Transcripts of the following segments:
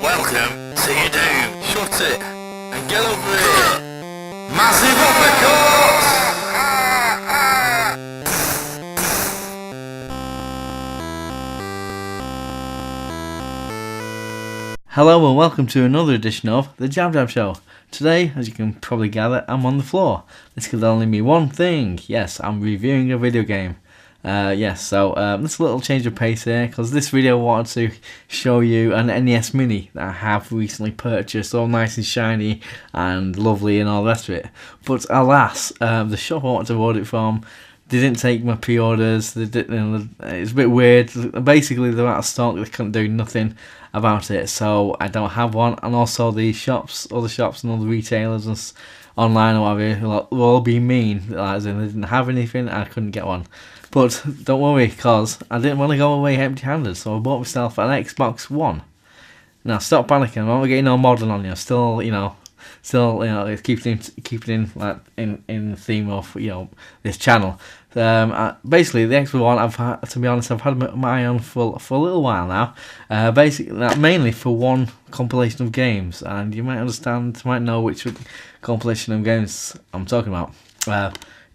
Welcome to your doom. Shut it and get over here. Massive uppercut! Hello and welcome to another edition of the JabJab Show. Today, as you can probably gather, I'm on the floor. This could only mean one thing. Yes, I'm reviewing a video game. This a little change of pace here, because this video I wanted to show you an NES Mini that I have recently purchased, all nice and shiny and lovely and all the rest of it. But alas, the shop I wanted to order it from didn't take my pre-orders. It's a bit weird. Basically, they're out of stock. They couldn't do nothing about it, so I don't have one. And also the shops, other shops and all the retailers and online or whatever will all be mean, as in they didn't have anything and I couldn't get one. But don't worry, because I didn't want to go away empty-handed, so I bought myself an Xbox One. Now stop panicking, I'm not getting no modern on you. Still, it's keeping in the theme of this channel. Basically, the Xbox One, I've had my eye on for a little while now. Basically, mainly for one compilation of games, and you might know which compilation of games I'm talking about.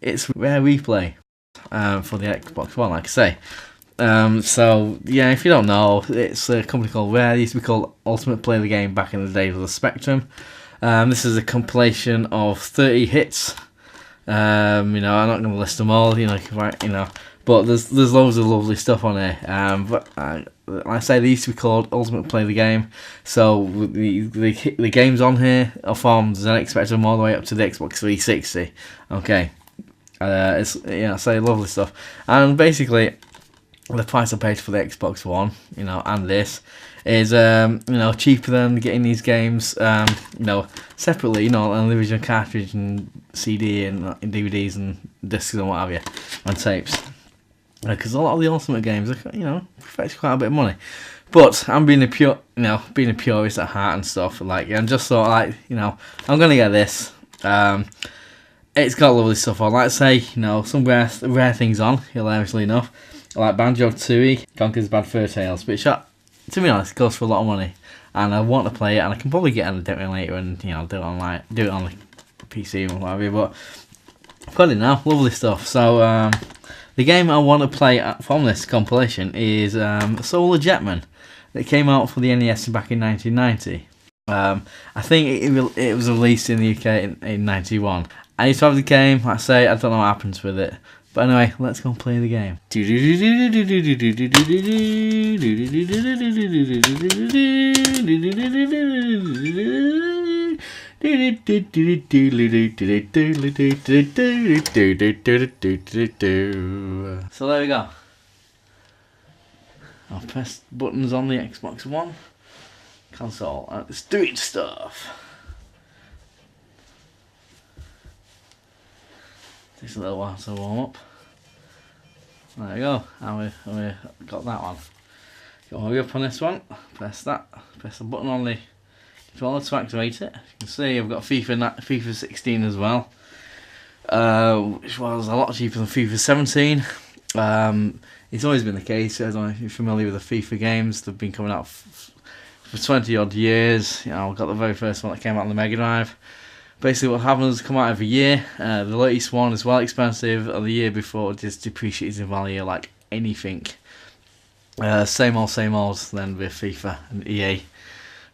It's Rare Replay for the Xbox One, like I say. If you don't know, it's a company called Rare. It used to be called Ultimate Play the Game back in the days of the Spectrum. This is a compilation of 30 hits. I'm not going to list them all, but there's loads of lovely stuff on here. Like I say, they used to be called Ultimate Play the Game. So the games on here are from the ZX Spectrum all the way up to the Xbox 360. Okay, say lovely stuff. And basically, the price I paid for the Xbox One, and this is cheaper than getting these games separately, on the original cartridge and CD and DVDs and discs and what have you, and tapes. Because a lot of the Ultimate games fetch quite a bit of money. But I'm being a purist at heart and stuff. And just thought, I'm gonna get this. It's got lovely stuff on. Like I say, some rare things on. Hilariously enough, like Banjo-Tooie, Conker's Bad Fur Tales, which, to be honest, goes for a lot of money, and I want to play it, and I can probably get on the demo later and do it on the PC or whatever. But I've got it now, lovely stuff. So the game I want to play from this compilation is Solar Jetman. It came out for the NES back in 1990. I think it was released in the UK in 91. I used to have the game. Like I say, I don't know what happens with it. But anyway, let's go and play the game. So there we go. I'll press buttons on the Xbox One console and it's doing stuff. Takes a little while to warm up. There we go, and we got that one. Go hurry up on this one, press that, press the button on the controller to activate it. You can see I've got FIFA 16 as well, which was a lot cheaper than FIFA 17. It's always been the case. I don't know if you're familiar with the FIFA games. They've been coming out for 20 odd years. I've got the very first one that came out on the Mega Drive. Basically what happens is come out every year. The latest one is well expensive, and the year before it just depreciates in value like anything. Same old then with FIFA and EA.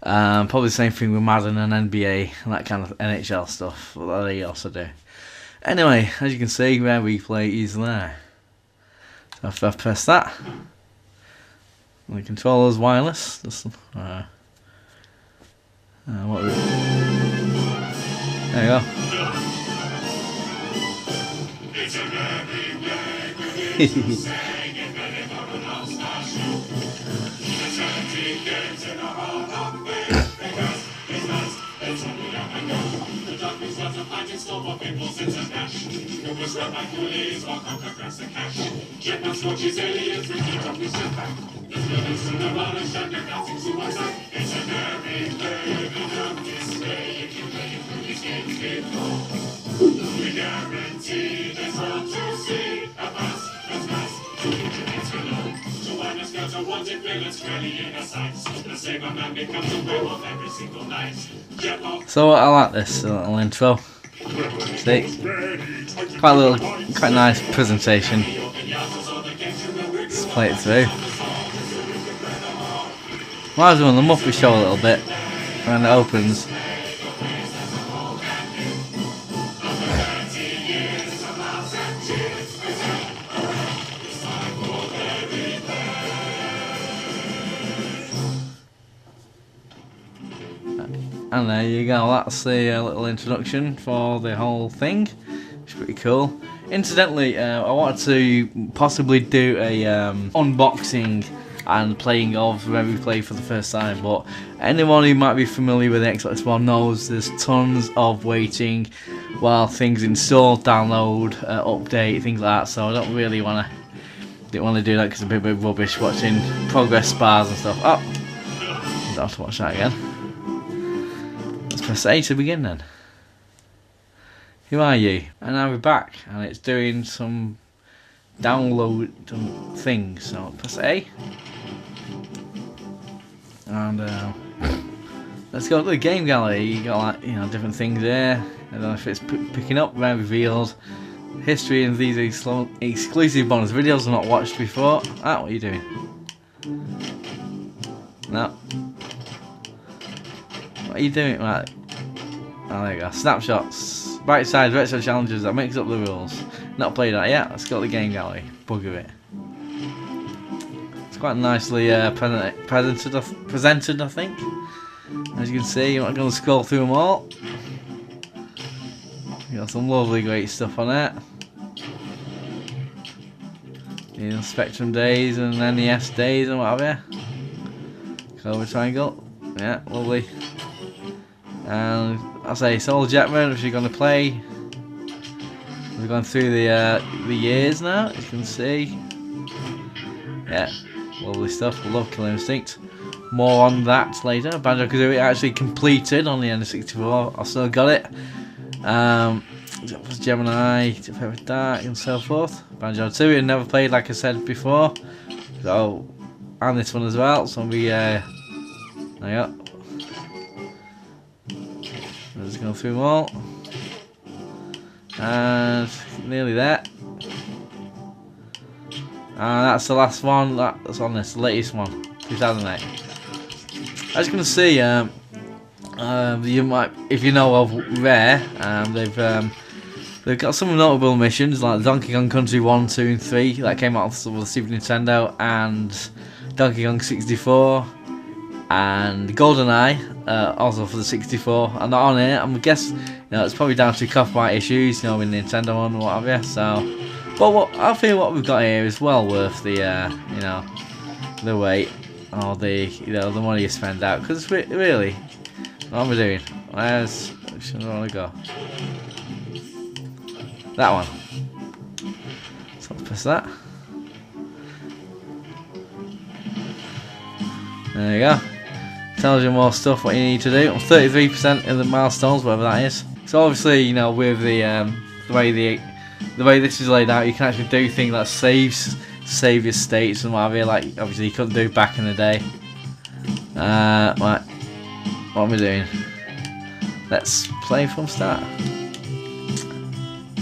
Probably the same thing with Madden and NBA and that kind of NHL stuff that they also do. Anyway, as you can see, Rare Replay is there. So if I press that, the controller's wireless. There you go. So I like this little intro. See, quite nice presentation. Let's play it through. Might as well the Muppet Show a little bit when it opens. And there you go, that's the little introduction for the whole thing. It's pretty cool. Incidentally, I wanted to possibly do a unboxing and playing of when we play for the first time, but anyone who might be familiar with the Xbox One knows there's tons of waiting while things install, download, update, things like that, so I don't really want to do that because it's a bit rubbish watching progress bars and stuff. Oh, I don't have to watch that again. Let's press A to begin then. Who are you? And now we're back and it's doing some download things. So press A. And let's go to the game gallery. You got like different things there. I don't know if it's picking up. Rare revealed. History and these exclusive bonus videos I've not watched before. Ah, what are you doing? No. What are you doing? Right. Oh, there you go. Snapshots. Bright side retro challenges that makes up the rules. Not played that yet. Let's go to the game gallery. Bugger it. It's quite nicely presented, I think. As you can see, I'm not going to scroll through them all. You got some lovely, great stuff on it. Spectrum days and NES days and what have you. Clover triangle. Yeah, lovely. And I'll say Solar Jetman, which you're going to play. We've gone through the years now, as you can see. Yeah, lovely stuff. Love Killer Instinct. More on that later. Banjo-Kazooie actually completed on the N64. I still got it. Gemini, Favorite Dark, and so forth. Banjo 2, I never played, like I said before. So, and this one as well. So we, there you go. Let's go through them all. And nearly there. And that's the last one that's on this, the latest one, 2008. As you can see, you might, if you know of Rare, they've got some notable missions like Donkey Kong Country 1, 2 and 3 that came out on the Super Nintendo, and Donkey Kong 64 and GoldenEye, also for the 64, and not on it. I'm guessing it's probably down to copyright issues, with Nintendo one or what have you. So, but I feel what we've got here is well worth the the wait or the the money you spend out, because really, what am I doing? Which one do I want to go? That one. So let's press that. There you go. Tells you more stuff what you need to do. 33% of the milestones, whatever that is. So obviously, with the way this is laid out, you can actually do things like save your states and what have you. Like obviously you couldn't do back in the day. Right. What am I doing? Let's play from start.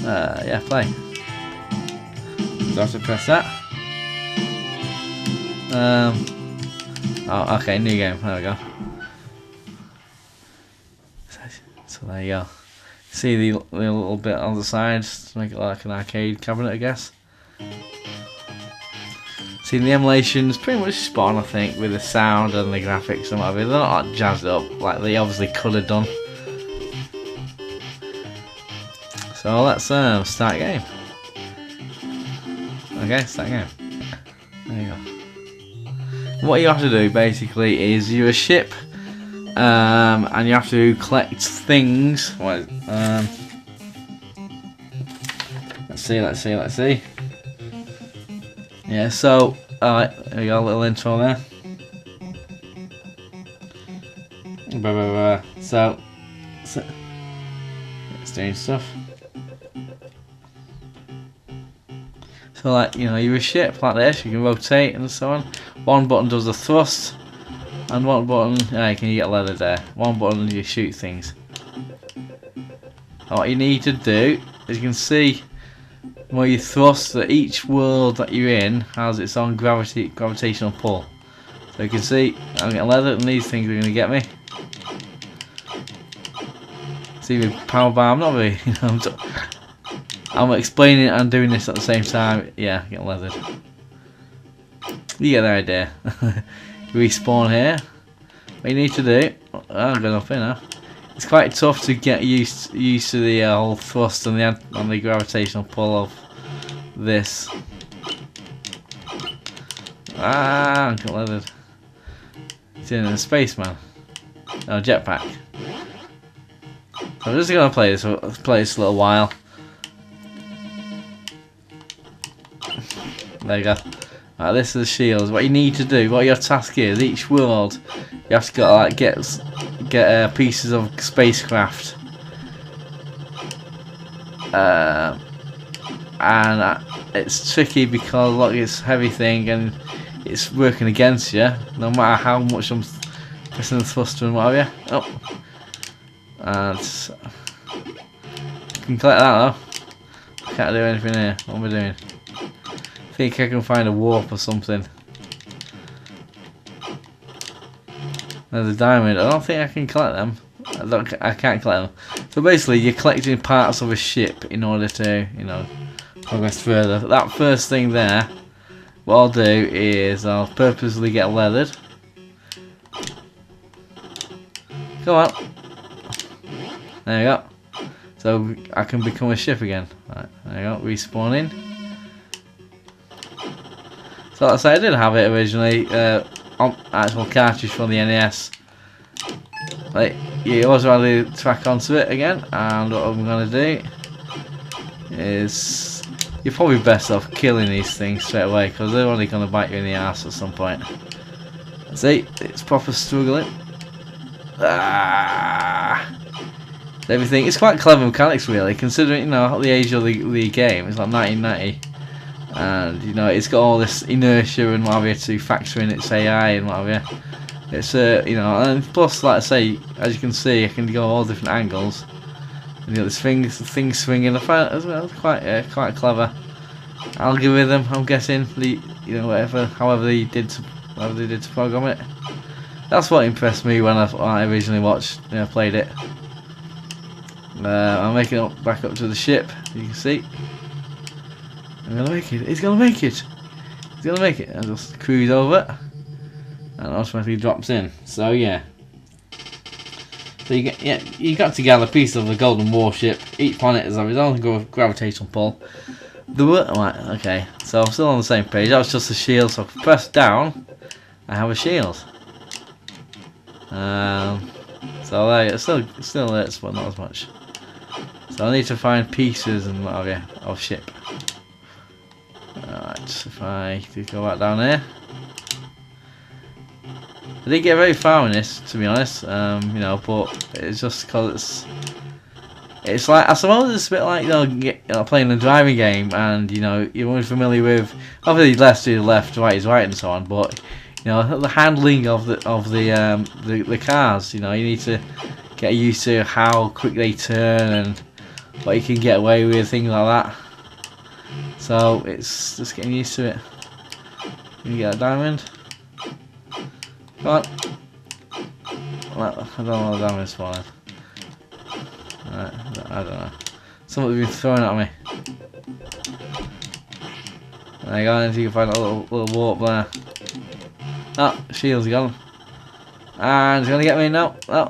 Yeah, play. Do I have to press that? Oh, okay, new game. There we go. So there you go. See the little bit on the side to make it like an arcade cabinet, I guess. See, the emulation's pretty much spot on, I think, with the sound and the graphics and whatever. They're not like jazzed up like they obviously could have done. So let's start game. Okay, start game. There you go. What you have to do basically is you're a ship, and you have to collect things. Let's see. Yeah, so alright, there we go, a little intro there. So it's doing stuff. So like, you're a ship like this, you can rotate and so on. One button does the thrust, and one button, you can get leather there. One button you shoot things. What you need to do is you can see where you thrust that each world that you're in has its own gravitational pull. So you can see I'm getting leather and these things are going to get me. See with power bar, I'm not really, I'm explaining and doing this at the same time. Yeah, getting leathered. You get the idea. Respawn here. What you need to do, I'm going up here now. It's quite tough to get used to the whole thrust and the gravitational pull of this. I'm got leathered. It's in a spaceman. No, jetpack. I'm just gonna play this a little while. There you go. Right, this is the shields. What you need to do, what your task is, each world you have to go, like, get pieces of spacecraft, and it's tricky because look, it's a heavy thing and it's working against you. No matter how much I'm pressing the thruster and what have you. Oh, and I can collect that though. I can't do anything here. What am I doing? I think I can find a warp or something. There's a diamond. I don't think I can collect them. I can't collect them. So basically, you're collecting parts of a ship in order to, progress further. That first thing there, what I'll do is I'll purposely get leathered. Come on. There you go. So I can become a ship again. Right, there you go. Respawning. So like I say, I did have it originally. On actual cartridge from the NES. Like, you always rather track onto it again, and what I'm gonna do is you're probably best off killing these things straight away because they're only gonna bite you in the ass at some point. See, it's proper struggling. Everything. It's quite clever mechanics really, considering the age of the game. It's like 1990. And it's got all this inertia and what have you to factor in its AI and what have you. It's and plus, like I say, as you can see, I can go all different angles. And this thing swinging. I find it as well quite clever algorithm. I'm guessing however they did to program it. That's what impressed me when I originally played it. I'm making it back up to the ship. You can see. I'm gonna make it. He's gonna make it. He's gonna make it. I just cruise over, and automatically drops in. So yeah. So you got to gather pieces of the golden warship. Each planet has its own gravitational pull. Okay. So I'm still on the same page. That was just a shield. So if I press down, I have a shield. So there, still hurts, but not as much. So I need to find pieces and what have you of ship. Alright, if I could go back down here. I didn't get very far in this, to be honest, but it's just because it's like, I suppose it's a bit like, playing a driving game and, you're only familiar with, obviously left is left, right is right and so on, but, the handling of the cars, you need to get used to how quick they turn and what you can get away with, things like that. So it's just getting used to it. You get a diamond. Come on. Well, I don't know what the diamond's spawning. Right, I don't know. Something's been thrown at me. There you go, and you can find a little warp there. Oh, shield's gone. And it's gonna get me now. Oh.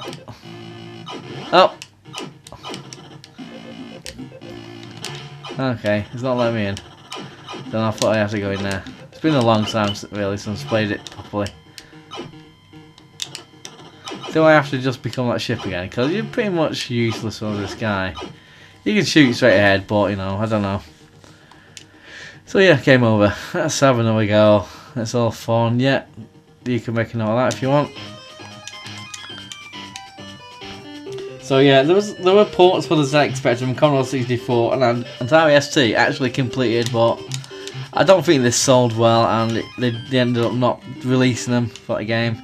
Oh. Okay, it's not letting me in. Then I thought I have to go in there. It's been a long time really since I played it properly. Do I have to just become that ship again? Because you're pretty much useless on this guy. You can shoot straight ahead, but I don't know. So yeah, game over. Let's have another go. It's all fun. Yeah, you can make a note of that if you want. So yeah, there were ports for the ZX Spectrum, Commodore 64, and Atari ST actually completed, but I don't think this sold well, and they ended up not releasing them for the game.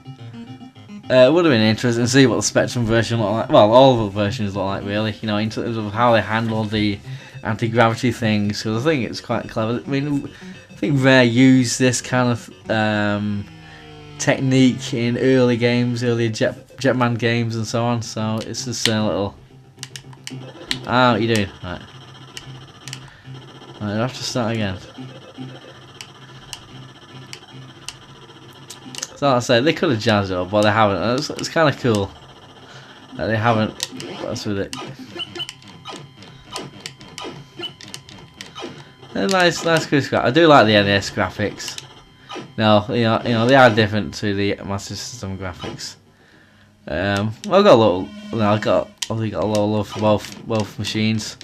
It would have been interesting to see what the Spectrum version looked like. Well, all of the versions look like, really. You know, in terms of how they handled the anti-gravity things. Because I think it's quite clever. I mean, I think Rare used this kind of technique in early games, earlier Jetman games, and so on. So it's just a little. Ah, what are you doing? Right. I have to start again. So like I said, they could have jazzed it up, but they haven't. It's kind of cool that they haven't. What's with it? Nice cool scrap. I do like the NES graphics. No, you know they are different to the Master System graphics. I've got a little. I've got a lot of love for both machines.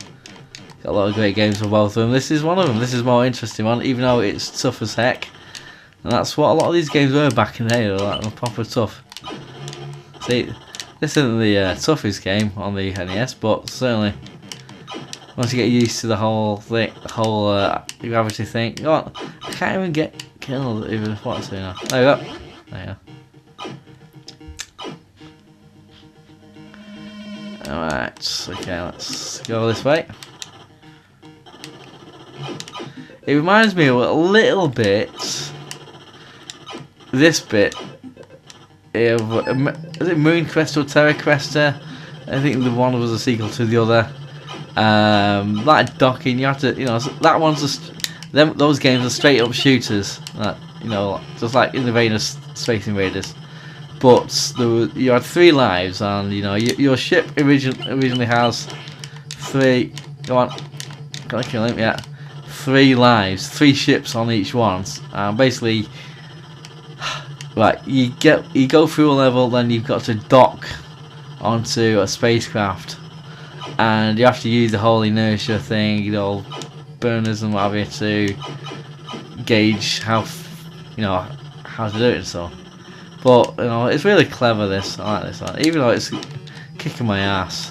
Got a lot of great games for both of them. This is one of them. This is a more interesting one, even though it's tough as heck. And that's what a lot of these games were back in the day. They were like proper tough. See, this isn't the toughest game on the NES, but certainly once you get used to the whole thing, the whole gravity thing. Go on, I can't even get killed even if what's doing now. There we go. There you go. Alright, okay, let's go this way. It reminds me of a little bit. This bit is it Moon Crest or Terra Cresta? I think the one was a sequel to the other. Like docking, you have to, that one's just those games are straight up shooters. Just like in the vein of Space Invaders. But you had 3 lives, and your ship originally has 3. Go on, gotta kill him. Yeah, 3 lives, 3 ships on each one. Basically. Right, you go through a level, then you've got to dock onto a spacecraft, and you have to use the whole inertia thing, burners and what have you, to gauge how to do it and so. But it's really clever. This I like this one, even though it's kicking my ass.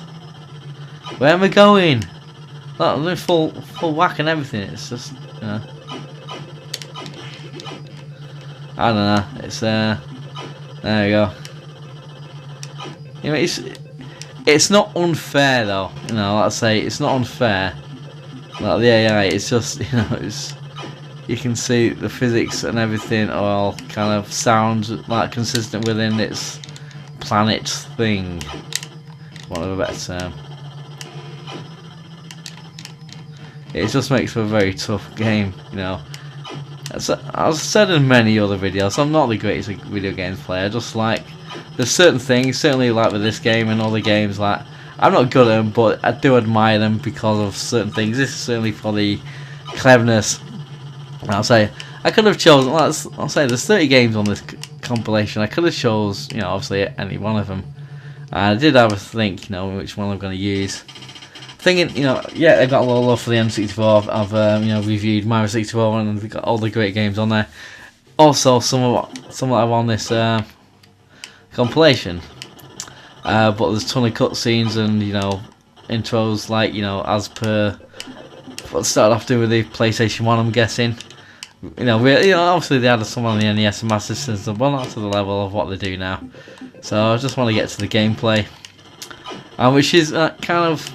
Where am I going? Look, I'm doing full whack and everything. It's just I don't know. It's there we go. It's not unfair though. Like I say, it's not unfair. Like the AI, it's just it's you can see the physics and everything are all kind of sound like consistent within its planet thing. For want of a better term. It just makes for a very tough game, As I've said in many other videos, I'm not the greatest video games player. Just like there's certain things, certainly like with this game and other games, like I'm not good at them, but I do admire them because of certain things. This is certainly for the cleverness. I'll say I could have chosen. I'll say there's 30 games on this compilation. I could have chose, obviously any one of them. I did have a think, which one I'm going to use. Thinking, yeah, I got a lot of love for the N64. I've reviewed Mario 64 and we've got all the great games on there. Also, some that are on this compilation. But there's a ton of cutscenes and intros, like as per what started off doing with the PlayStation 1. I'm guessing. Obviously they added some on the NES and Master System, but not to the level of what they do now. So I just want to get to the gameplay, which is kind of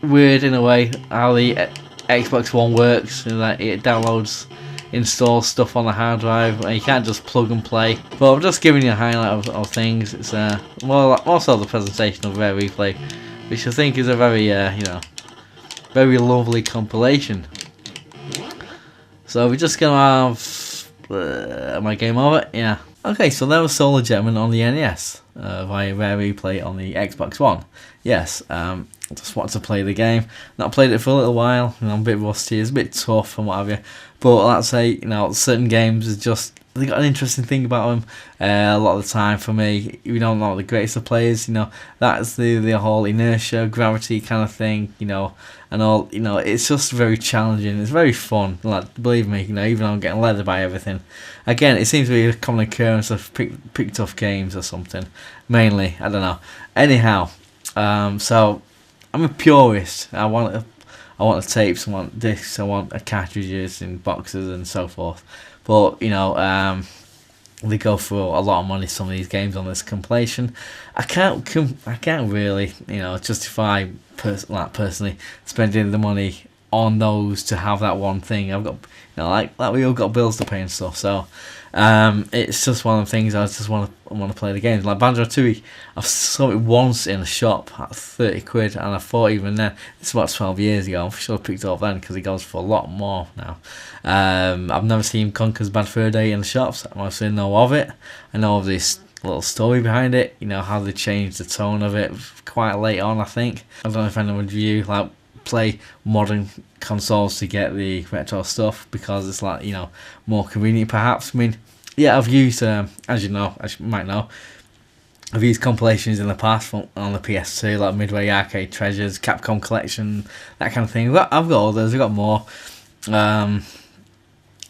weird in a way how the Xbox One works, that it downloads, installs stuff on the hard drive, and you can't just plug and play. But I'm just giving you a highlight of things. It's more so the presentation of Rare Replay, which I think is a very very lovely compilation. So we're just gonna have my game over. Yeah. Okay, so there was Solar Jetman on the NES via Rare Replay on the Xbox One. Yes, I just wanted to play the game. Not played it for a little while. I'm a bit rusty. It's a bit tough and what have you. But let's say certain games is just they got an interesting thing about them. A lot of the time for me, you don't know the greatest of players. That's the whole inertia, gravity kind of thing. And all. It's just very challenging. It's very fun. Like believe me, even though I'm getting leathered by everything. Again, it seems to be a common occurrence of pick tough games or something. Mainly, I don't know. Anyhow, so I'm a purist. I want I want the tapes, I want discs, I want cartridges and boxes and so forth. But you know, they go for a lot of money. Some of these games on this compilation, I can't really, you know, justify personally spending the money on those to have that one thing. I've got, you know, like we all got bills to pay and stuff. So it's just one of the things I just want to play the games. Like Banjo-Tooie, I saw it once in a shop at 30 quid, and I thought even then, it's about 12 years ago, I should have picked it up then because it goes for a lot more now. I've never seen Conker's Bad Fur Day in the shops. I mostly know of it. I know of this little story behind it, you know, how they changed the tone of it quite late on, I think. I don't know if anyone of you like play modern consoles to get the retro stuff because it's like, you know, more convenient perhaps. I mean, yeah, I've used, as you might know, I've used compilations in the past on the PS2, like Midway Arcade Treasures, Capcom Collection, that kind of thing. I've got others, I've got more.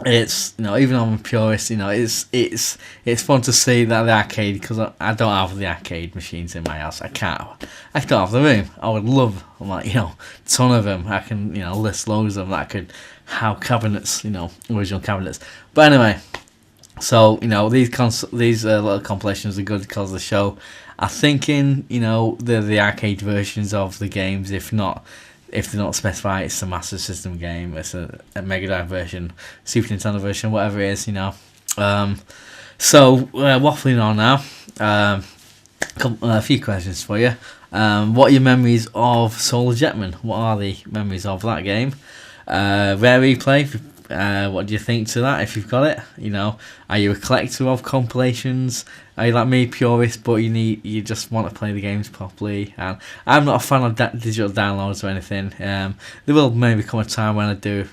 It's, you know, even though I'm a purist, you know, it's fun to see that the arcade, because I don't have the arcade machines in my house. I don't have the room. I would love, like, you know, a ton of them. I can, you know, list loads of them that I could have cabinets, you know, original cabinets. But anyway, so, you know, these little compilations are good because the show are thinking, you know, they're the arcade versions of the games. If they don't specify it's a Master System game, it's a Mega Drive version, Super Nintendo version, whatever it is, you know. So waffling on now. A few questions for you. What are your memories of Solar Jetman? What are the memories of that game? Rare replay. What do you think to that if you've got it? You know, are you a collector of compilations? Are you like me, purist, but you just want to play the games properly? And I'm not a fan of digital downloads or anything. There will maybe come a time when I do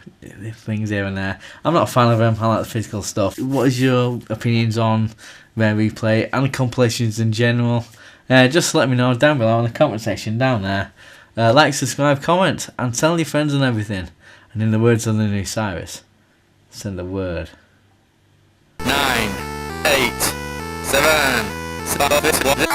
things here and there. I'm not a fan of them. I like the physical stuff. What is your opinions on rare replay and compilations in general? Just let me know down below in the comment section down there. Like, subscribe, comment, and tell your friends and everything. And in the words of the new Cyrus, send the word. 9, 8, 7, 6, 5, 4, 3, 2, 1.